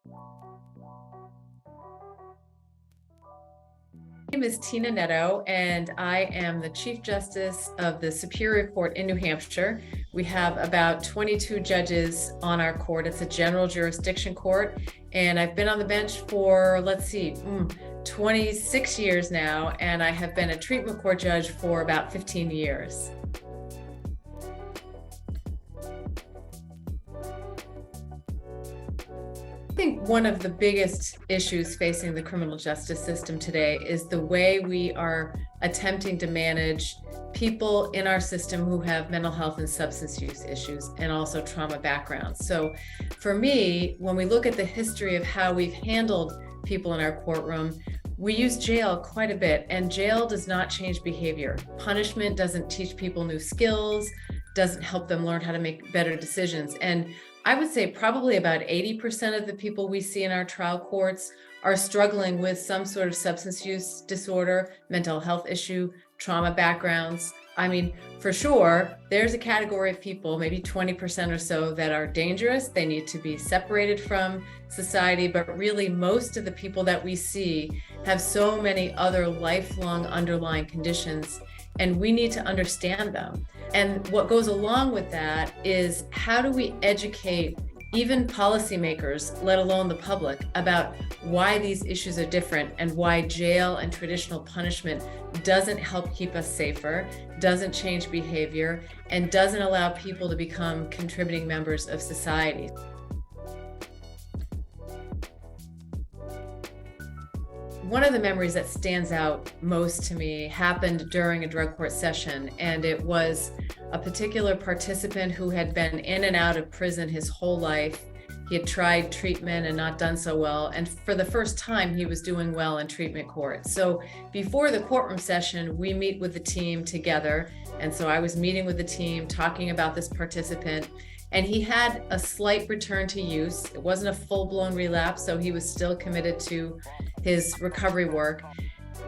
My name is Tina Nadeau, and I am the Chief Justice of the Superior Court in New Hampshire. We have about 22 judges on our court. It's a general jurisdiction court, and I've been on the bench for, 26 years now, and I have been a treatment court judge for about 15 years. I think one of the biggest issues facing the criminal justice system today is the way we are attempting to manage people in our system who have mental health and substance use issues and also trauma backgrounds. So for me, when we look at the history of how we've handled people in our courtroom, we use jail quite a bit, and jail does not change behavior. Punishment doesn't teach people new skills, doesn't help them learn how to make better decisions. And I would say probably about 80% of the people we see in our trial courts are struggling with some sort of substance use disorder, mental health issue, trauma backgrounds. I mean, for sure, there's a category of people, maybe 20% or so, that are dangerous. They need to be separated from society, but really most of the people that we see have so many other lifelong underlying conditions, and we need to understand them. And what goes along with that is, how do we educate even policymakers, let alone the public, about why these issues are different and why jail and traditional punishment doesn't help keep us safer, doesn't change behavior, and doesn't allow people to become contributing members of society. One of the memories that stands out most to me happened during a drug court session, and it was a particular participant who had been in and out of prison his whole life. He had tried treatment and not done so well, and for the first time he was doing well in treatment court. So before the courtroom session, we meet with the team together, and so I was meeting with the team talking about this participant, and he had a slight return to use. It wasn't a full-blown relapse, so he was still committed to his recovery work.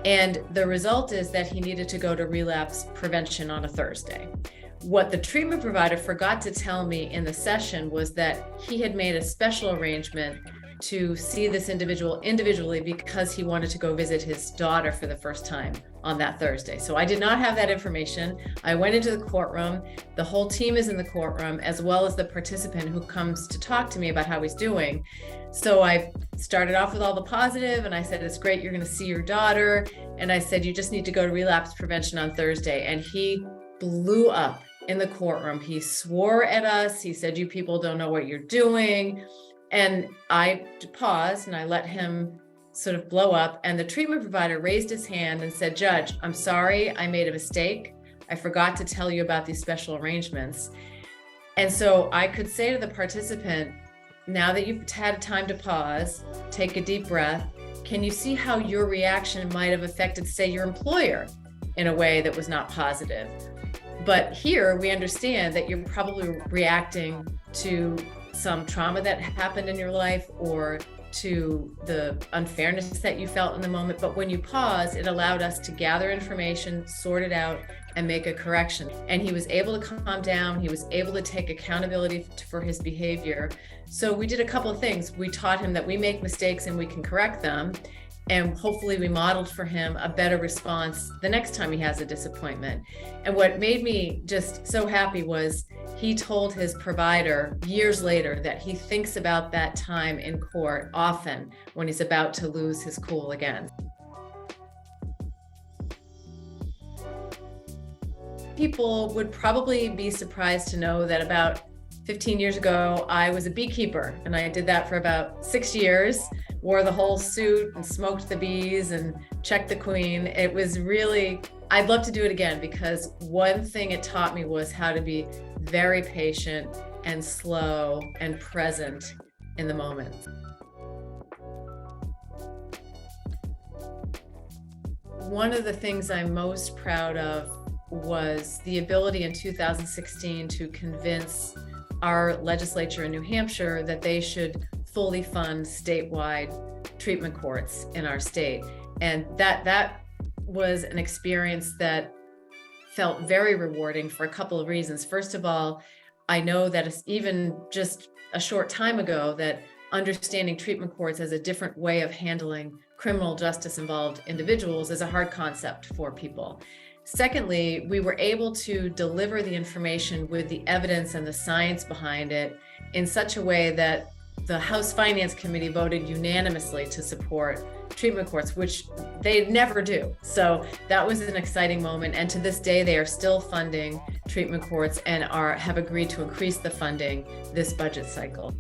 And the result is that he needed to go to relapse prevention on a Thursday. What the treatment provider forgot to tell me in the session was that he had made a special arrangement to see this individual individually because he wanted to go visit his daughter for the first time on that Thursday. So I did not have that information. I went into the courtroom. The whole team is in the courtroom, as well as the participant who comes to talk to me about how he's doing. So I started off with all the positive, and I said, it's great, you're going to see your daughter. And I said, you just need to go to relapse prevention on Thursday. And he blew up in the courtroom. He swore at us. He said, you people don't know what you're doing. And I paused and I let him sort of blow up. And the treatment provider raised his hand and said, Judge, I'm sorry, I made a mistake. I forgot to tell you about these special arrangements. And so I could say to the participant, now that you've had time to pause, take a deep breath, can you see how your reaction might have affected, say, your employer in a way that was not positive? But here we understand that you're probably reacting to some trauma that happened in your life or to the unfairness that you felt in the moment. But when you pause, it allowed us to gather information, sort it out, and make a correction. And he was able to calm down. He was able to take accountability for his behavior. So we did a couple of things. We taught him that we make mistakes and we can correct them. And hopefully we modeled for him a better response the next time he has a disappointment. And what made me just so happy was he told his provider years later that he thinks about that time in court often when he's about to lose his cool again. People would probably be surprised to know that about 15 years ago, I was a beekeeper, and I did that for about 6 years, wore the whole suit and smoked the bees and checked the queen. It was really, I'd love to do it again, because one thing it taught me was how to be very patient and slow and present in the moment. One of the things I'm most proud of was the ability in 2016 to convince our legislature in New Hampshire that they should fully fund statewide treatment courts in our state. And that was an experience that felt very rewarding for a couple of reasons. First of all, I know that it's even just a short time ago that understanding treatment courts as a different way of handling criminal justice involved individuals is a hard concept for people. Secondly, we were able to deliver the information with the evidence and the science behind it in such a way that the House Finance Committee voted unanimously to support treatment courts, which they never do. So that was an exciting moment. And to this day, they are still funding treatment courts and have agreed to increase the funding this budget cycle.